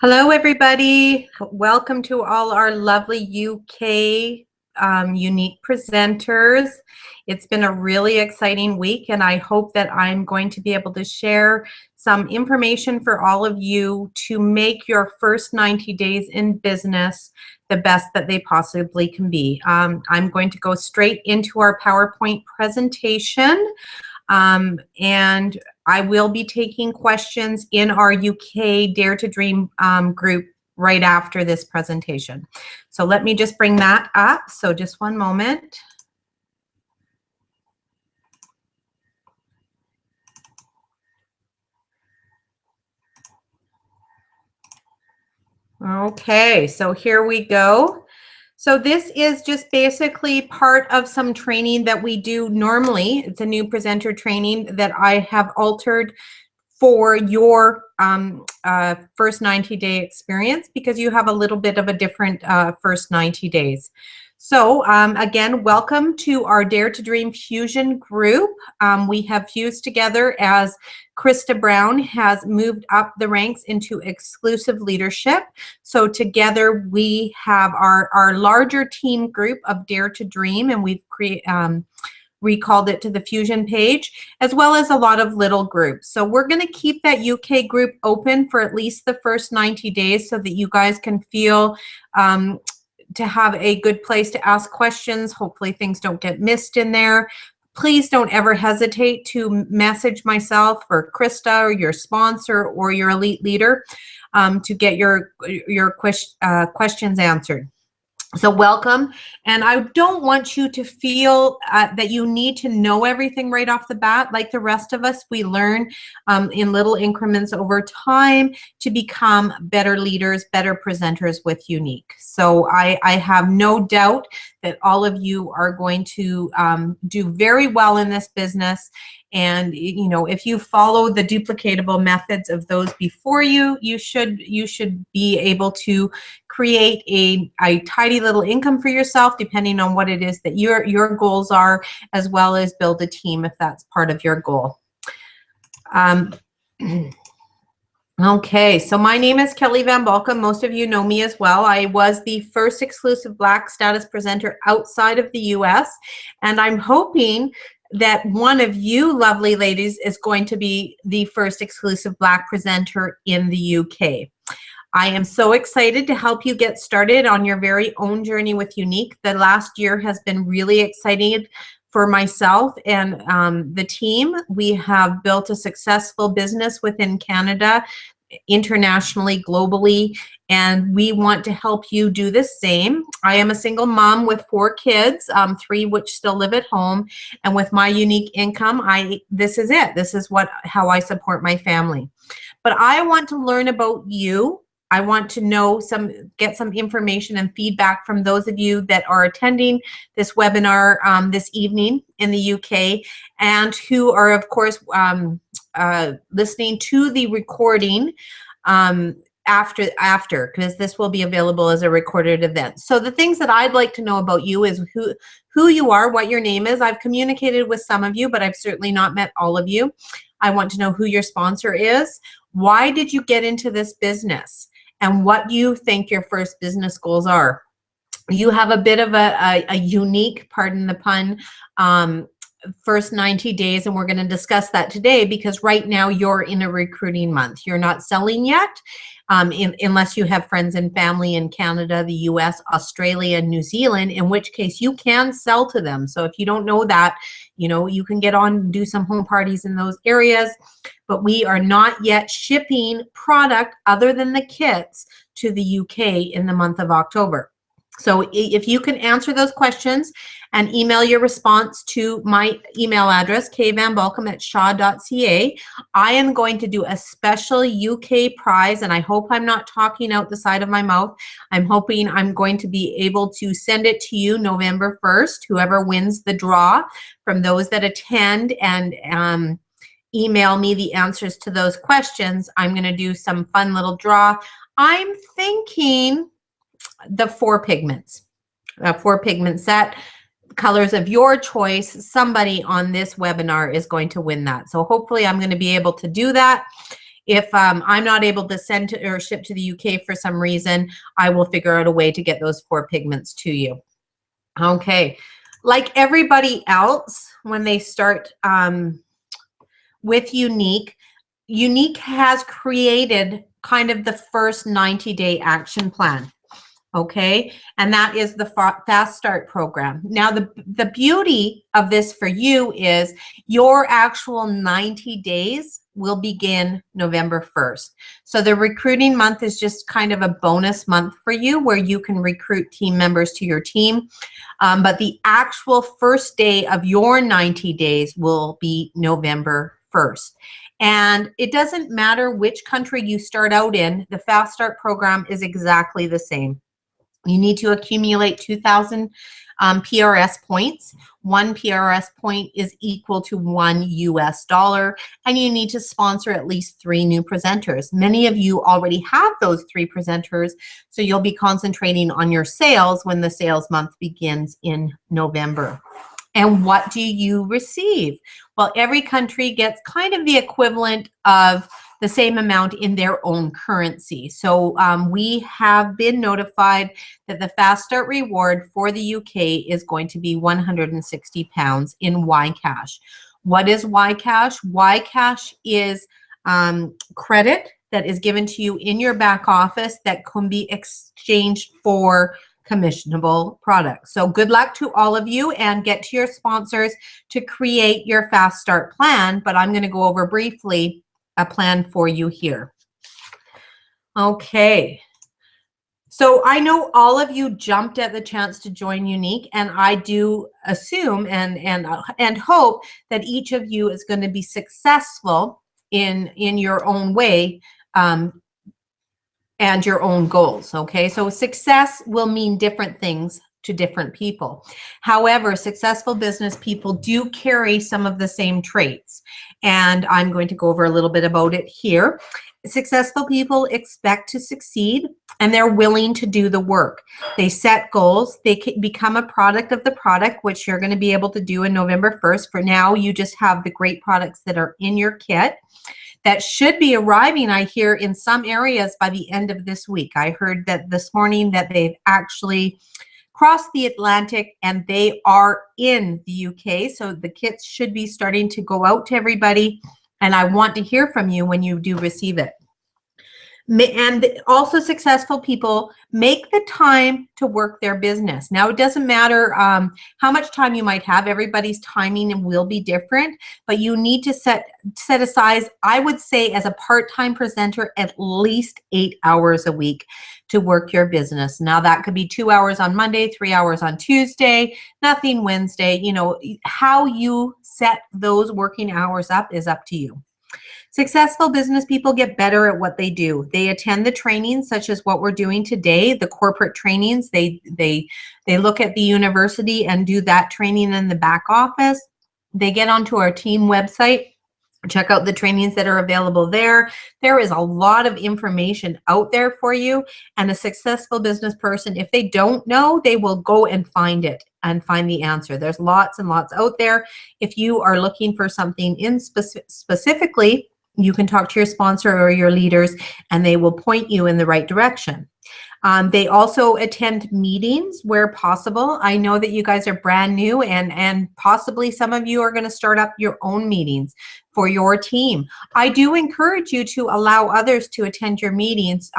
Hello, everybody. Welcome to all our lovely UK unique presenters. It's been a really exciting week, and I hope that I'm going to be able to share some information for all of you to make your first 90 days in business the best that they possibly can be. I'm going to go straight into our PowerPoint presentation. And I will be taking questions in our UK Dare to Dream group right after this presentation. So let me just bring that up. So just one moment. Okay, so here we go. So this is just basically part of some training that we do normally. It's a new presenter training that I have altered for your first 90-day experience because you have a little bit of a different first 90 days. So again, welcome to our Dare to Dream Fusion group. We have fused together as Krista Brown has moved up the ranks into exclusive leadership. So together we have our larger team group of Dare to Dream, and we've recalled it to the Fusion page, as well as a lot of little groups. So we're going to keep that UK group open for at least the first 90 days so that you guys can feel to have a good place to ask questions. Hopefully things don't get missed in there. Please don't ever hesitate to message myself or Krista or your sponsor or your elite leader to get your questions answered. So welcome, and I don't want you to feel that you need to know everything right off the bat. Like the rest of us, we learn in little increments over time to become better leaders, better presenters with Unique. So I have no doubt that all of you are going to do very well in this business. And you know, if you follow the duplicatable methods of those before you, you should be able to create a tidy little income for yourself, depending on what it is that your goals are, as well as build a team if that's part of your goal. Okay, so my name is Kelly Van Balkom. Most of you know me as well. I was the first exclusive Black status presenter outside of the US, and I'm hoping that one of you lovely ladies is going to be the first exclusive Black presenter in the UK. I am so excited to help you get started on your very own journey with Unique. The last year has been really exciting for myself and the team. We have built a successful business within Canada, internationally, globally, and we want to help you do the same. I am a single mom with 4 kids, 3 which still live at home, and with my unique income, this is it. This is how I support my family. But I want to learn about you. I want to know get some information and feedback from those of you that are attending this webinar this evening in the UK, and who are, of course, listening to the recording after, because this will be available as a recorded event. So the things that I'd like to know about you is who you are, what your name is. I've communicated with some of you, but I've certainly not met all of you. I want to know who your sponsor is. Why did you get into this business? And what you think your first business goals are. You have a bit of a unique, pardon the pun, first 90 days, and we're going to discuss that today because right now you're in a recruiting month. You're not selling yet unless you have friends and family in Canada, the US, Australia, and New Zealand, in which case you can sell to them. So if you don't know that, you know, you can get on and do some home parties in those areas, but we are not yet shipping product other than the kits to the UK in the month of October. So if you can answer those questions and email your response to my email address, kvanbalkom@shaw.ca, I am going to do a special UK prize, and I hope I'm not talking out the side of my mouth. I'm hoping I'm going to be able to send it to you November 1st, whoever wins the draw from those that attend and email me the answers to those questions. I'm going to do some fun little draw. I'm thinking the 4 pigments, 4 pigment set, colors of your choice. Somebody on this webinar is going to win that. So hopefully I'm going to be able to do that. If I'm not able to send to, or ship to the UK for some reason, I will figure out a way to get those 4 pigments to you. Okay, like everybody else, when they start with Unique, Unique has created kind of the first 90-day action plan. Okay, and that is the Fast Start program. Now, the beauty of this for you is your actual 90 days will begin November 1st. So the recruiting month is just kind of a bonus month for you where you can recruit team members to your team. But the actual first day of your 90 days will be November 1st. And it doesn't matter which country you start out in, the Fast Start program is exactly the same. You need to accumulate 2,000 PRS points. 1 PRS point is equal to $1 US, and you need to sponsor at least 3 new presenters. Many of you already have those 3 presenters, so you'll be concentrating on your sales when the sales month begins in November. And what do you receive? Well, every country gets kind of the equivalent of the same amount in their own currency. So we have been notified that the Fast Start reward for the UK is going to be £160 in YCash. What is YCash? YCash is credit that is given to you in your back office that can be exchanged for commissionable products. So good luck to all of you, and get to your sponsors to create your Fast Start plan, but I'm going to go over briefly a plan for you here. Okay. So I know all of you jumped at the chance to join Unique, and I do assume and hope that each of you is going to be successful in your own way and your own goals. Okay, so success will mean different things to different people. However, successful business people do carry some of the same traits, and I'm going to go over a little bit about it here. Successful people expect to succeed, and they're willing to do the work. They set goals. They can become a product of the product, which you're going to be able to do in November 1st. For now, you just have the great products that are in your kit that should be arriving, I hear, in some areas by the end of this week. I heard that this morning that they've actually crossed the Atlantic and they are in the UK. So the kits should be starting to go out to everybody, and I want to hear from you when you do receive it. And also, successful people make the time to work their business. Now, it doesn't matter how much time you might have. Everybody's timing will be different, but you need to set aside, I would say, as a part-time presenter, at least 8 hours a week to work your business. Now, that could be 2 hours on Monday, 3 hours on Tuesday, nothing Wednesday. You know, how you set those working hours up is up to you. Successful business people get better at what they do. They attend the trainings, such as what we're doing today, the corporate trainings. They look at the university and do that training in the back office. They get onto our team website, check out the trainings that are available there. There is a lot of information out there for you. And a successful business person, if they don't know, they will go and find it and find the answer. There's lots and lots out there. If you are looking for something in specifically, you can talk to your sponsor or your leaders, and they will point you in the right direction. They also attend meetings where possible. I know that you guys are brand new, and possibly some of you are going to start up your own meetings for your team. I do encourage you to allow others to attend your meetings,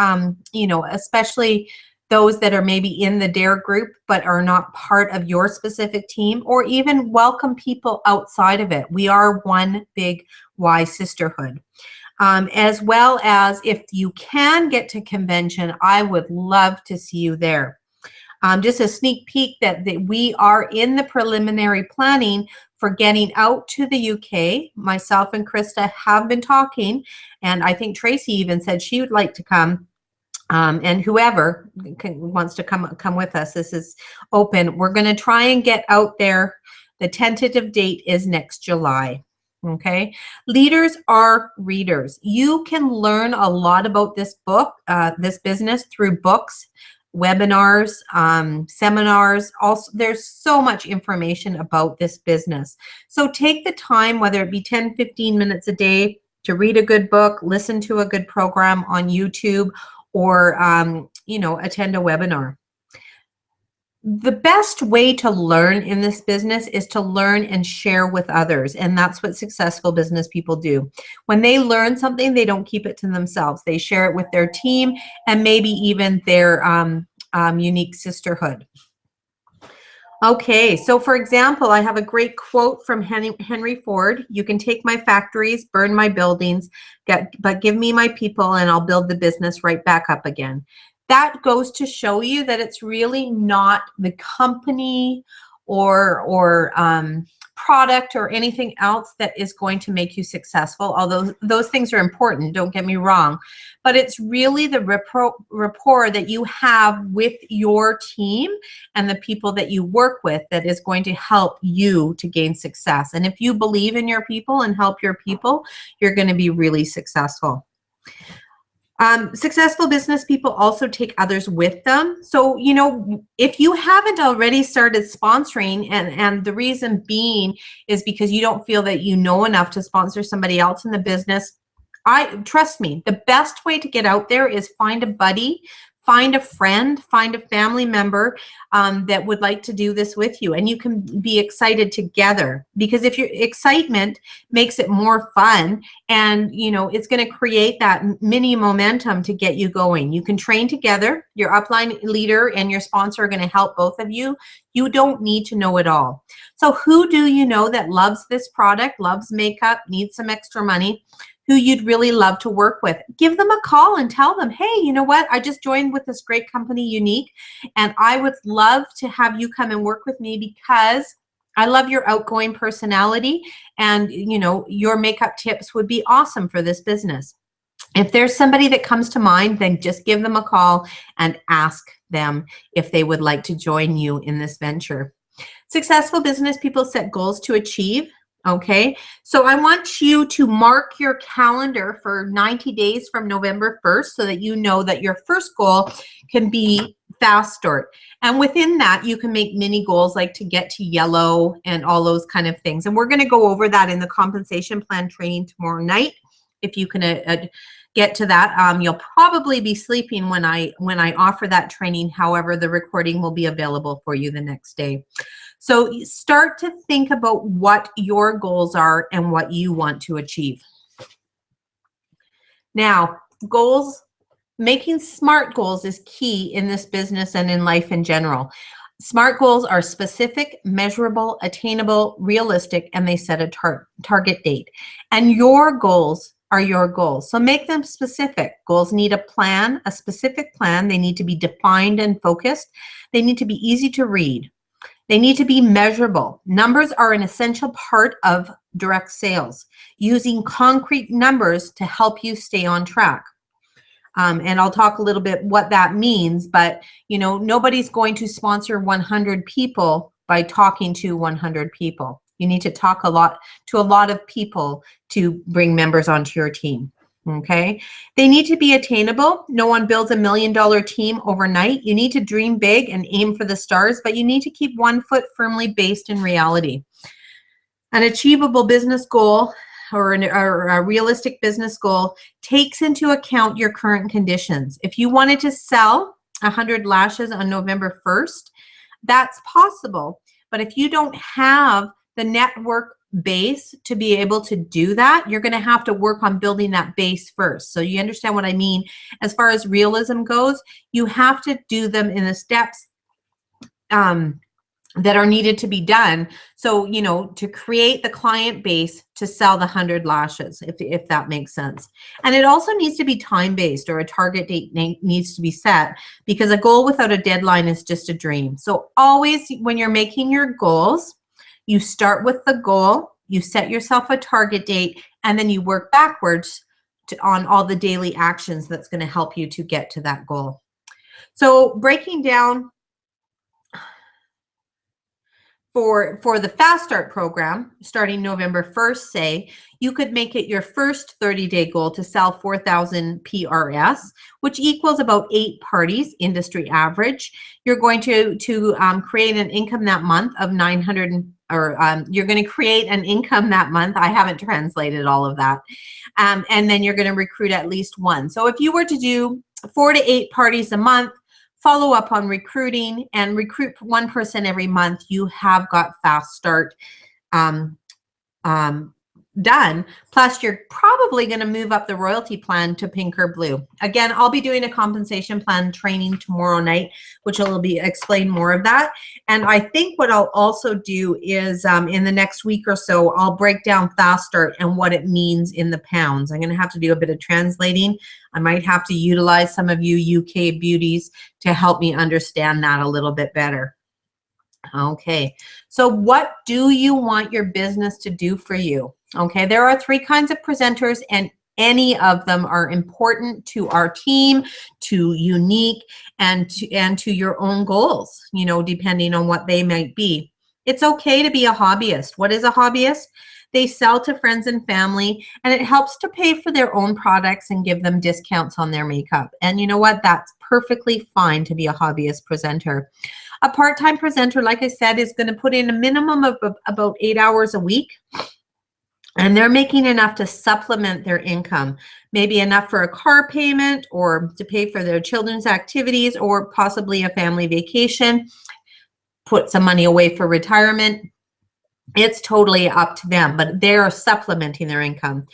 you know, especially those that are maybe in the DARE group but are not part of your specific team, or even welcome people outside of it. We are one big Y sisterhood. As well as, if you can get to convention, I would love to see you there. Just a sneak peek that we are in the preliminary planning for getting out to the UK. Myself and Krista have been talking, and I think Tracy even said she would like to come. And whoever wants to come with us, this is open. We're going to try and get out there. The tentative date is next July. Okay. Leaders are readers. You can learn a lot about this book, this business, through books, webinars, seminars. Also, there's so much information about this business. So take the time, whether it be 10, 15 minutes a day, to read a good book, listen to a good program on YouTube, or you know, attend a webinar. The best way to learn in this business is to learn and share with others. And that's what successful business people do. When they learn something, they don't keep it to themselves. They share it with their team and maybe even their unique sisterhood. Okay, so for example, I have a great quote from Henry Ford. You can take my factories, burn my buildings, but give me my people and I'll build the business right back up again. That goes to show you that it's really not the company or product or anything else that is going to make you successful, although those things are important, don't get me wrong. But it's really the rapport that you have with your team and the people that you work with that is going to help you to gain success. And if you believe in your people and help your people, you're going to be really successful. Successful business people also take others with them. So, you know, if you haven't already started sponsoring, and the reason being is because you don't feel that you know enough to sponsor somebody else in the business, trust me, the best way to get out there is find a buddy, find a friend, find a family member that would like to do this with you, and you can be excited together. Because if your excitement makes it more fun, and you know, it's going to create that mini momentum to get you going. You can train together. Your upline leader and your sponsor are going to help both of you. You don't need to know it all. So who do you know that loves this product, loves makeup, needs some extra money, who you'd really love to work with? Give them a call and tell them, hey, you know what? I just joined with this great company, Unique, and I would love to have you come and work with me because I love your outgoing personality, and you know, your makeup tips would be awesome for this business. If there's somebody that comes to mind, then just give them a call and ask them if they would like to join you in this venture. Successful business people set goals to achieve. Okay, so I want you to mark your calendar for 90 days from November 1st so that you know that your first goal can be fast start. And within that, you can make mini goals like to get to yellow and all those kind of things. And we're going to go over that in the compensation plan training tomorrow night. If you can get to that, you'll probably be sleeping when I offer that training. However, the recording will be available for you the next day. So start to think about what your goals are and what you want to achieve. Now, goals, making SMART goals is key in this business and in life in general. SMART goals are specific, measurable, attainable, realistic, and they set a target date. And your goals are your goals. So make them specific. Goals need a plan, a specific plan. They need to be defined and focused. They need to be easy to read. They need to be measurable. Numbers are an essential part of direct sales. Using concrete numbers to help you stay on track. And I'll talk a little bit what that means, but you know, nobody's going to sponsor 100 people by talking to 100 people. You need to talk to a lot of people to bring members onto your team. Okay, they need to be attainable. No one builds $1 million team overnight. You need to dream big and aim for the stars, but you need to keep one foot firmly based in reality. An achievable business goal or a realistic business goal takes into account your current conditions. If you wanted to sell 100 lashes on November 1st, that's possible. But if you don't have the network base to be able to do that, you're going to have to work on building that base first. So you understand what I mean? As far as realism goes, you have to do them in the steps that are needed to be done. So, you know, to create the client base to sell the 100 lashes, if that makes sense. And it also needs to be time-based, or a target date needs to be set, because a goal without a deadline is just a dream. So always when you're making your goals, you start with the goal, you set yourself a target date, and then you work backwards on all the daily actions that's going to help you to get to that goal. So breaking down for the Fast Start program, starting November 1st, say, you could make it your first 30-day goal to sell 4,000 PRS, which equals about 8 parties, industry average. You're going to create an income that month of 900, you're going to create an income that month. I haven't translated all of that. And then you're going to recruit at least one. So if you were to do 4 to 8 parties a month, follow up on recruiting and recruit one person every month, you have got Fast Start done. Plus, you're probably going to move up the royalty plan to pink or blue. Again, I'll be doing a compensation plan training tomorrow night, which will explain more of that. And I think what I'll also do is in the next week or so, I'll break down Fast Start and what it means in the pounds. I'm going to have to do a bit of translating. I might have to utilize some of you UK beauties to help me understand that a little bit better. Okay, so what do you want your business to do for you? Okay, there are 3 kinds of presenters, and any of them are important to our team, to Unique, and to your own goals, you know, depending on what they might be. It's okay to be a hobbyist. What is a hobbyist? They sell to friends and family, and it helps to pay for their own products and give them discounts on their makeup. And you know what? That's perfectly fine to be a hobbyist presenter. A part-time presenter, like I said, is going to put in a minimum of about 8 hours a week. And they're making enough to supplement their income, maybe enough for a car payment or to pay for their children's activities or possibly a family vacation, put some money away for retirement. It's totally up to them, but they're supplementing their income.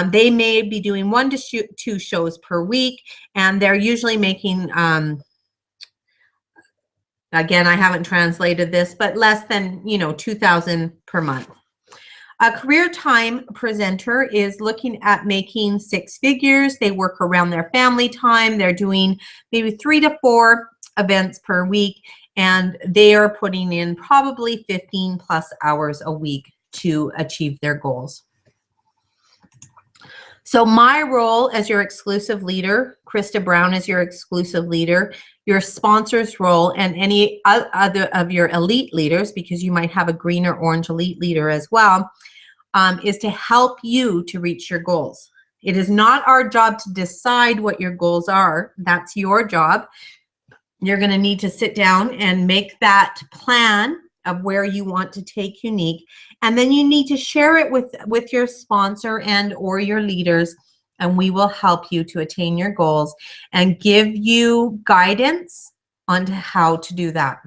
They may be doing 1 to 2 shows per week, and they're usually making, again, I haven't translated this, but less than, you know, $2,000 per month. A career time presenter is looking at making 6 figures. They work around their family time. They're doing maybe 3 to 4 events per week, and they are putting in probably 15 plus hours a week to achieve their goals. So my role as your exclusive leader, Krista Brown is your exclusive leader, your sponsor's role, and any other of your elite leaders, because you might have a green or orange elite leader as well, is to help you to reach your goals. It is not our job to decide what your goals are. That's your job. You're going to need to sit down and make that plan of where you want to take Unique, and then you need to share it with your sponsor and or your leaders, and we will help you to attain your goals and give you guidance on how to do that.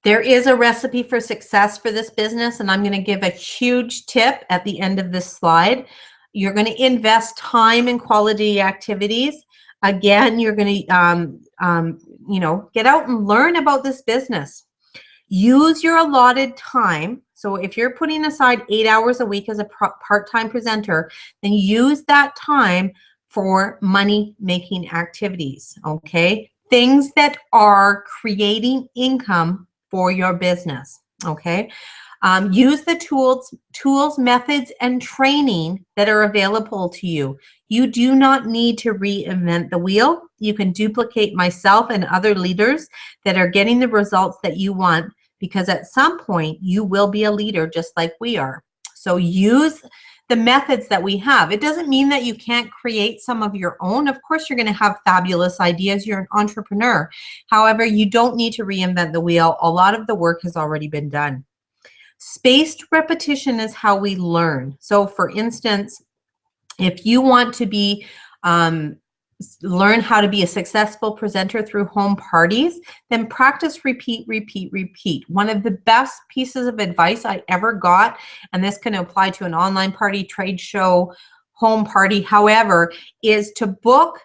There is a recipe for success for this business, and I'm going to give a huge tip at the end of this slide. You're going to invest time in quality activities. Again, you're going to, you know, get out and learn about this business. Use your allotted time. So if you're putting aside 8 hours a week as a part-time presenter, then use that time for money-making activities, okay? Things that are creating income for your business, okay? Use the tools, methods, and training that are available to you. You do not need to reinvent the wheel. You can duplicate myself and other leaders that are getting the results that you want, because at some point you will be a leader just like we are. So use the methods that we have. It doesn't mean that you can't create some of your own. Of course, you're going to have fabulous ideas. You're an entrepreneur. However, you don't need to reinvent the wheel. A lot of the work has already been done. Spaced repetition is how we learn. So for instance, if you want to be learn how to be a successful presenter through home parties, then practice, repeat, repeat, repeat. One of the best pieces of advice I ever got, and this can apply to an online party, trade show, home party, however, is to book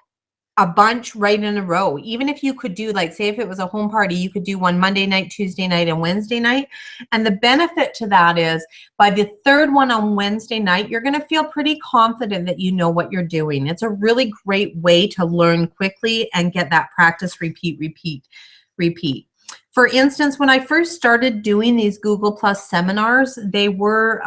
a bunch right in a row. Even if you could do, like, say if it was a home party, you could do one Monday night, Tuesday night, and Wednesday night. And the benefit to that is by the 3rd one on Wednesday night, you're going to feel pretty confident that you know what you're doing. It's a really great way to learn quickly and get that practice, repeat, repeat, repeat. For instance, when I first started doing these Google Plus seminars, they were,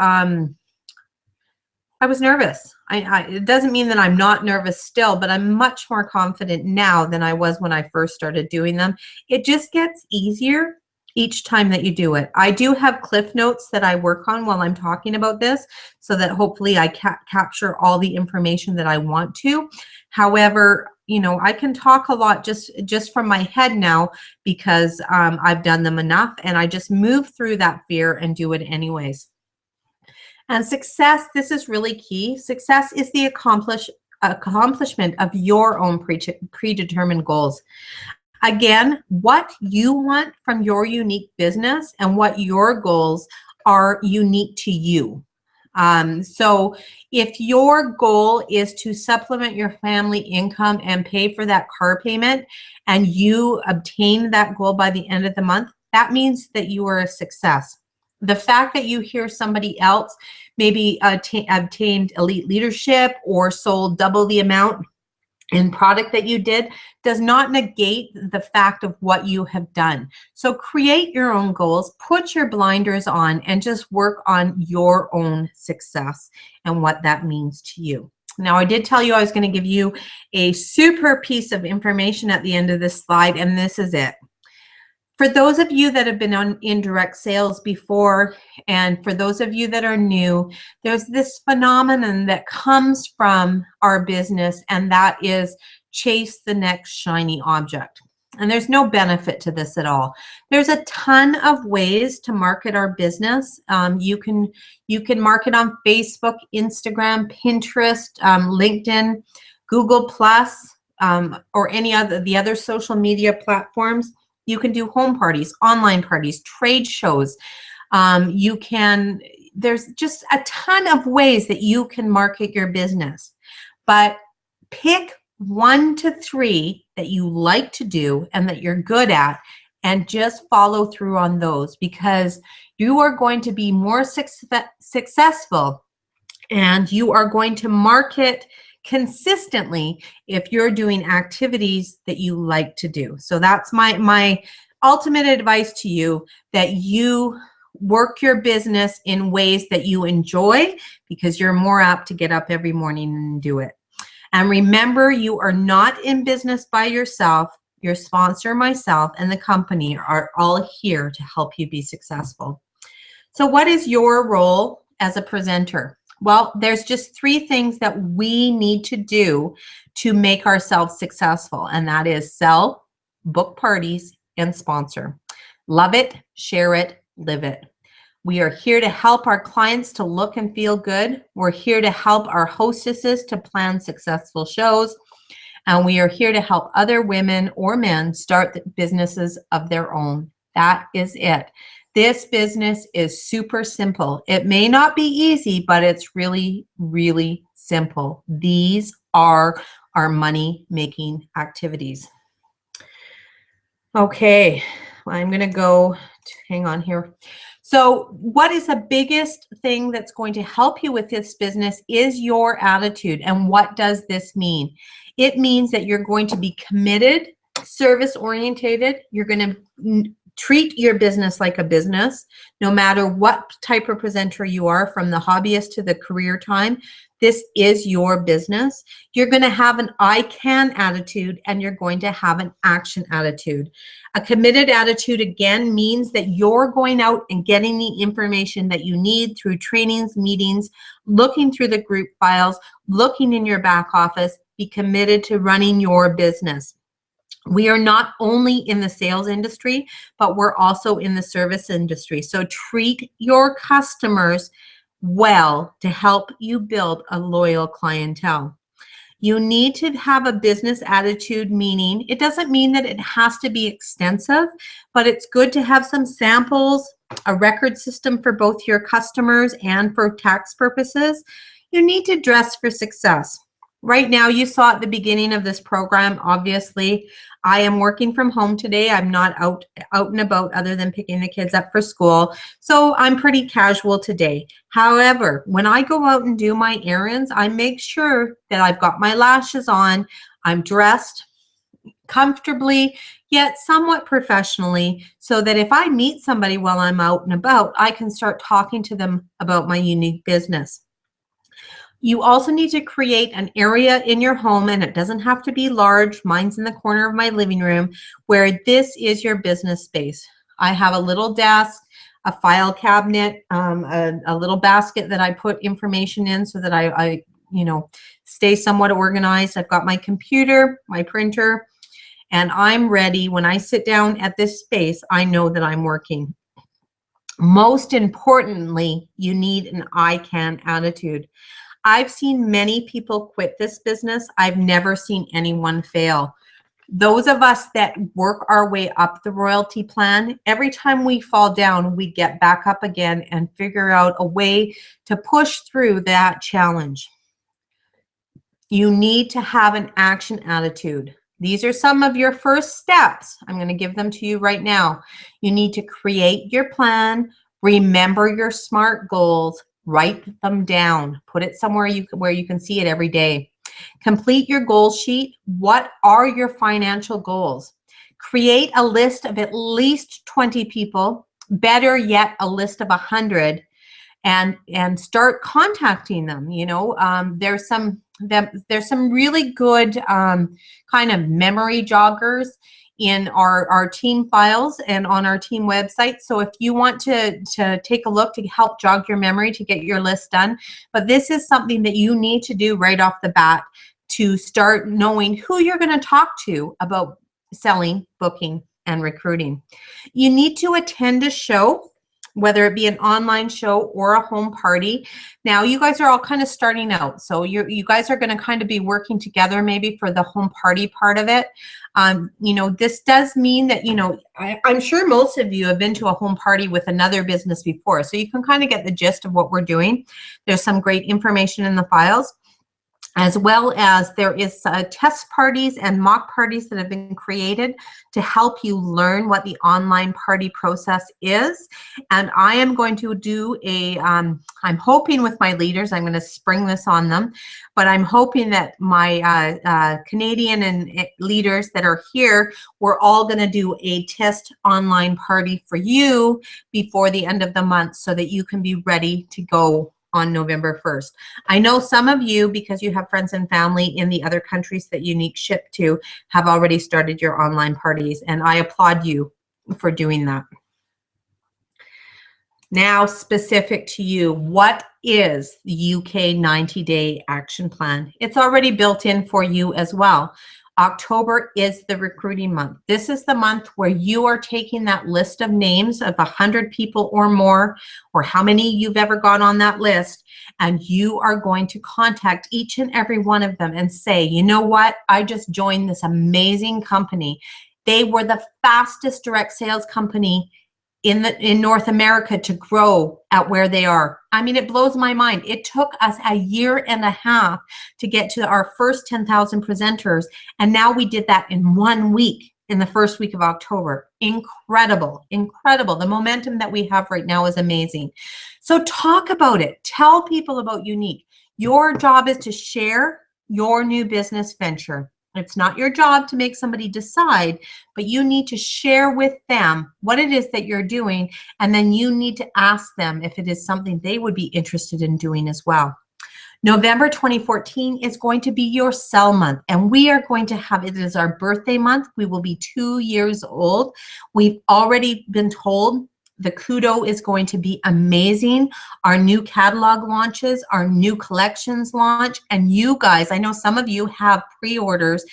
I was nervous. It doesn't mean that I'm not nervous still, but I'm much more confident now than I was when I first started doing them. It just gets easier each time that you do it. I do have cliff notes that I work on while I'm talking about this so that hopefully I capture all the information that I want to. However, you know, I can talk a lot just from my head now because I've done them enough, and I just move through that fear and do it anyways. And success, this is really key. Success is the accomplishment of your own predetermined goals. Again, what you want from your unique business and what your goals are unique to you. So if your goal is to supplement your family income and pay for that car payment, and you obtain that goal by the end of the month, that means that you are a success. The fact that you hear somebody else maybe obtained elite leadership or sold double the amount in product that you did does not negate the fact of what you have done. So create your own goals, put your blinders on, and just work on your own success and what that means to you. Now, I did tell you I was going to give you a super piece of information at the end of this slide, and this is it. For those of you that have been on indirect sales before, and for those of you that are new, there's this phenomenon that comes from our business, and that is chase the next shiny object. And there's no benefit to this at all. There's a ton of ways to market our business. You can market on Facebook, Instagram, Pinterest, LinkedIn, Google Plus, or any other the other social media platforms. You can do home parties, online parties, trade shows. There's just a ton of ways that you can market your business. But pick 1 to 3 that you like to do and that you're good at, and just follow through on those, because you are going to be more successful, and you are going to market consistently if you're doing activities that you like to do. So that's my ultimate advice to you, that you work your business in ways that you enjoy, because you're more apt to get up every morning and do it. And remember, you are not in business by yourself. Your sponsor, myself, and the company are all here to help you be successful. So what is your role as a presenter? Well, there's just 3 things that we need to do to make ourselves successful, and that is sell, book parties, and sponsor. Love it, share it, live it. We are here to help our clients to look and feel good. We're here to help our hostesses to plan successful shows. And we are here to help other women or men start businesses of their own. That is it. This business is super simple. It may not be easy, but it's really, really simple. These are our money-making activities. Okay, I'm going to go, hang on here. So what is the biggest thing that's going to help you with this business is your attitude. And what does this mean? It means that you're going to be committed, service-orientated. You're going to treat your business like a business, no matter what type of presenter you are, from the hobbyist to the career time. This is your business. You're going to have an I can attitude, and you're going to have an action attitude. A committed attitude, again, means that you're going out and getting the information that you need through trainings, meetings, looking through the group files, looking in your back office. Be committed to running your business. We are not only in the sales industry, but we're also in the service industry. So treat your customers well to help you build a loyal clientele. You need to have a business attitude, meaning it doesn't mean that it has to be extensive, but it's good to have some samples, a record system for both your customers and for tax purposes. You need to dress for success. Right now, you saw at the beginning of this program, obviously, I am working from home today. I'm not out and about other than picking the kids up for school. So I'm pretty casual today. However, when I go out and do my errands, I make sure that I've got my lashes on, I'm dressed comfortably, yet somewhat professionally, so that if I meet somebody while I'm out and about, I can start talking to them about my unique business. You also need to create an area in your home, and it doesn't have to be large. Mine's in the corner of my living room, where this is your business space. I have a little desk, a file cabinet, a little basket that I put information in so that I stay somewhat organized. I've got my computer, my printer, and I'm ready. When I sit down at this space, I know that I'm working. Most importantly, you need an I can attitude. I've seen many people quit this business. I've never seen anyone fail. Those of us that work our way up the royalty plan, every time we fall down, we get back up again and figure out a way to push through that challenge. You need to have an action attitude. These are some of your first steps. I'm going to give them to you right now. You need to create your plan, remember your SMART goals, write them down, put it somewhere where you can see it every day. Complete your goal sheet. What are your financial goals? Create a list of at least 20 people, better yet, a list of 100, and start contacting them. There's some really good kind of memory joggers in our team files and on our team website. So if you want to take a look to help jog your memory to get your list done, but this is something that you need to do right off the bat to start knowing who you're going to talk to about selling, booking, and recruiting. You need to attend a show, whether it be an online show or a home party. Now, you guys are all kind of starting out, so you guys are going to kind of be working together maybe for the home party part of it. This does mean that, I'm sure most of you have been to a home party with another business before, so you can kind of get the gist of what we're doing. There's some great information in the files, as well as there is test parties and mock parties that have been created to help you learn what the online party process is. And I am going to do I'm hoping with my leaders, I'm going to spring this on them, but I'm hoping that my Canadian and leaders that are here, we're all going to do a test online party for you before the end of the month so that you can be ready to go on November 1st. I know some of you, because you have friends and family in the other countries that Unique ship to, have already started your online parties, and I applaud you for doing that. Now, specific to you, what is the UK 90-day action plan? It's already built in for you as well. October is the recruiting month. This is the month where you are taking that list of names of 100 people or more, or how many you've ever got on that list, and you are going to contact each and every one of them and say, you know what, I just joined this amazing company. They were the fastest direct sales company in North America to grow at where they are. I mean, it blows my mind. It took us a year and a half to get to our first 10,000 presenters, and now we did that in 1 week, in the first week of October. Incredible, incredible. The momentum that we have right now is amazing. So talk about it. Tell people about Unique. Your job is to share your new business venture. It's not your job to make somebody decide, but you need to share with them what it is that you're doing, and then you need to ask them if it is something they would be interested in doing as well. November 2014 is going to be your sell month, and we are going to have, it is our birthday month. We will be 2 years old. We've already been told the kudo is going to be amazing. Our new catalog launches, our new collections launch, and you guys, I know some of you have pre-orders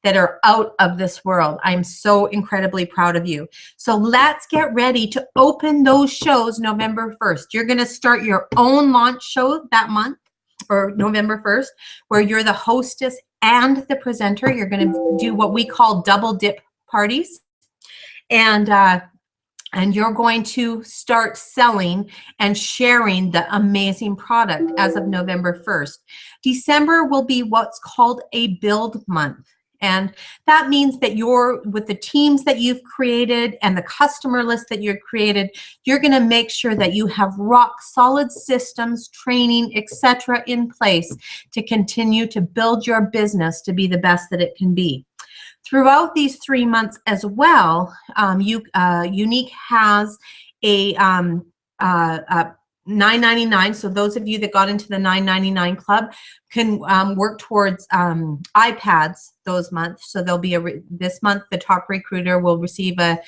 that are out of this world. I'm so incredibly proud of you. So let's get ready to open those shows November 1st. You're going to start your own launch show that month, or November 1st, where you're the hostess and the presenter. You're going to do what we call double dip parties. And you're going to start selling and sharing the amazing product as of November 1st. December will be what's called a build month. And that means that you're, with the teams that you've created and the customer list that you've created, you're going to make sure that you have rock solid systems, training, etc. in place to continue to build your business to be the best that it can be. Throughout these 3 months as well, Unique has a $9.99. So those of you that got into the $9.99 club can work towards iPads those months. So there'll be this month the top recruiter will receive a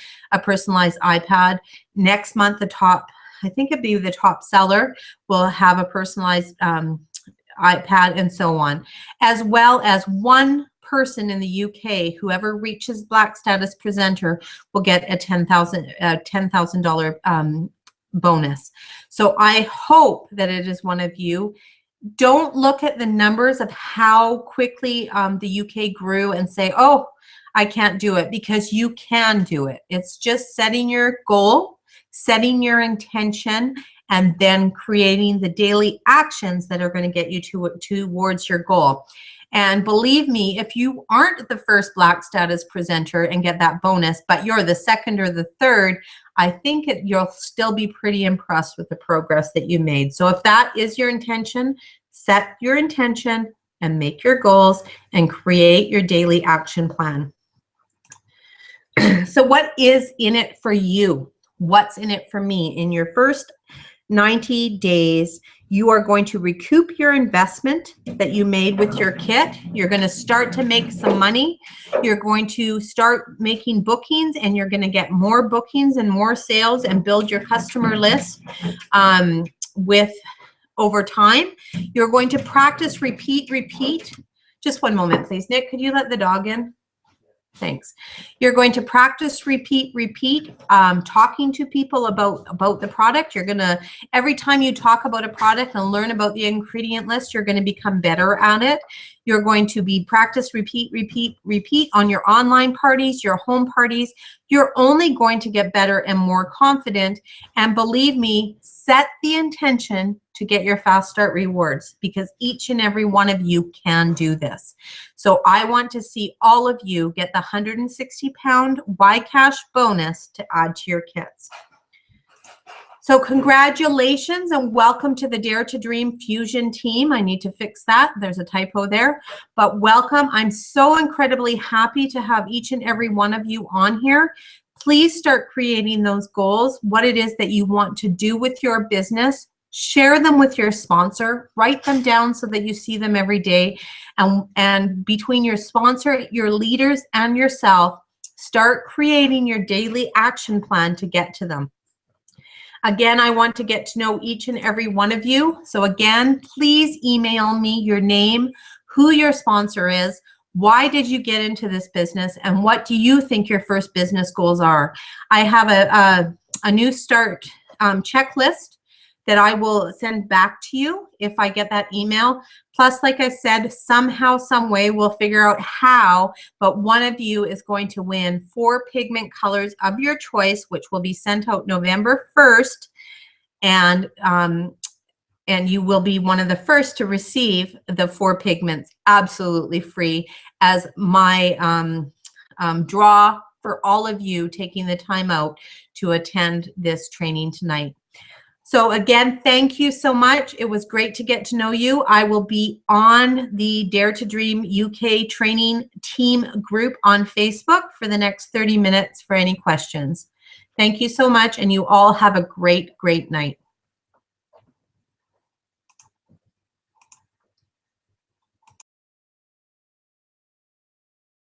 personalized iPad. Next month I think it'd be the top seller will have a personalized iPad, and so on, as well as one person in the UK, whoever reaches Black Status Presenter, will get a $10,000 bonus. So I hope that it is one of you. Don't look at the numbers of how quickly the UK grew and say, oh, I can't do it, because you can do it. It's just setting your goal, setting your intention, and then creating the daily actions that are going to get you towards your goal. And believe me, if you aren't the first Black Status Presenter and get that bonus, but you're the second or the third, I think you'll still be pretty impressed with the progress that you made. So if that is your intention, set your intention and make your goals and create your daily action plan. So what is in it for you? What's in it for me? In your first 90 days, you are going to recoup your investment that you made with your kit. You're going to start to make some money. You're going to start making bookings, and you're going to get more bookings and more sales and build your customer list with over time. You're going to practice, repeat. Just one moment, please. Nick, could you let the dog in? Thanks. You're going to practice, repeat, talking to people about the product. You're going to, every time you talk about a product and learn about the ingredient list, you're going to become better at it. You're going to be practice, repeat on your online parties, your home parties. You're only going to get better and more confident. And believe me, set the intention to get your fast start rewards, because each and every one of you can do this. So I want to see all of you get the 160-pound Y-Cash bonus to add to your kits. So congratulations and welcome to the Dare to Dream Fusion team. I need to fix that. There's a typo there, but welcome. I'm so incredibly happy to have each and every one of you on here. Please start creating those goals, what it is that you want to do with your business. Share them with your sponsor. Write them down so that you see them every day. And between your sponsor, your leaders, and yourself, start creating your daily action plan to get to them. Again, I want to get to know each and every one of you. So again, please email me your name, who your sponsor is, why did you get into this business, and what do you think your first business goals are. I have a new start checklist that I will send back to you if I get that email. Plus, like I said, somehow, some way, we'll figure out how, but one of you is going to win 4 pigment colors of your choice, which will be sent out November 1st, and you will be one of the first to receive the 4 pigments absolutely free as my draw for all of you taking the time out to attend this training tonight. So again, thank you so much. It was great to get to know you. I will be on the Dare to Dream UK training team group on Facebook for the next 30 minutes for any questions. Thank you so much, and you all have a great, great night.